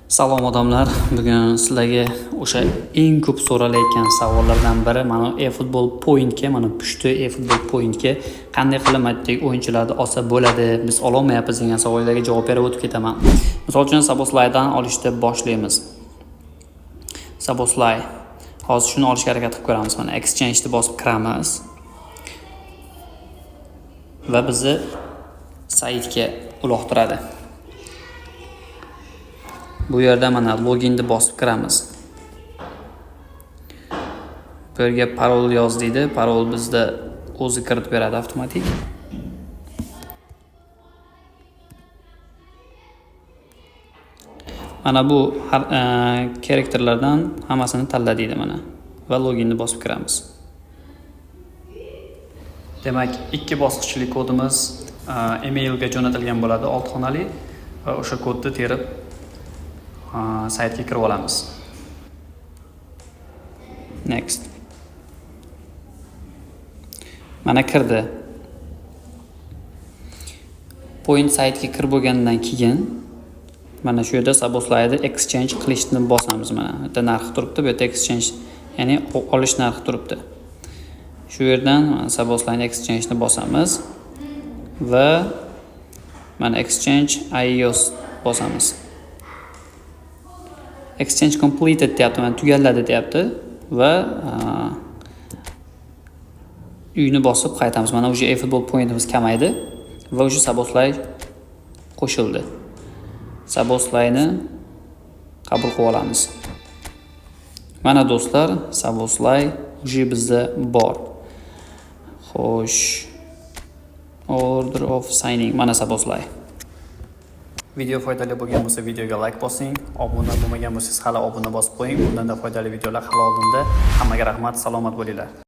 Salom odamlar, bugun sizlarga o'sha eng ko'p so'ralayotgan savollardan biri mana eFootball Pointga, mana pushti eFootball Pointga qanday qilib matdek o'yinchilarni olsa bo'ladi, biz ololmayapmiz degan savollarga javob berib o'tib ketaman. Misol uchun Saboslaydan olishda boshlaymiz. Saboslay. Hozir shuni olishga harakat qilib ko'ramiz. Mana exchange ni bosib kiramiz. Va bizni saytga uloqtiradi. Bu yerda mana loginni bosib kiramiz. Bu yerga parol yoz deydi. Parol bizda o'zi kiritib beradi avtomatik. Mana bu karakterlardan hammasini tanla deydi mana. Va loginni bosib kiramiz. Demak, ikki bosqichli kodimiz emailga jo'natilgan bo'ladi, 6 xonali va o'sha kodni terib saytga kirib olamiz. Next. Mana kirdi. Point saytga kirib bo'lgandan keyin mana shu yerda Saboslayda exchange qilishni bosamiz mana. Bu yerda narxi turibdi, bu yerda exchange, ya'ni olish narxi turibdi. Shu yerdan Saboslayning exchange ni bosamiz va mana exchange iOS bosamiz. Exchange completed deyapti, mana tugalladi deyapti va uyni bosib qaytamiz. Mana o'sha eFootball pointimiz kamaydi va o'sha Saboslay qo'shildi. Saboslayni qabul qilib olamiz. Mana do'stlar, Saboslay o'sha bizda bor. Xo'sh. Order of signing mana Saboslay. Video foydali bo'lgan bo'lsa videoga like bosing, obuna bo'lmagan bo'lsangiz hali obuna bosib qo'ying. Bundan da foydali videolar hali oldinda. Hammaga rahmat, salomat bo'linglar.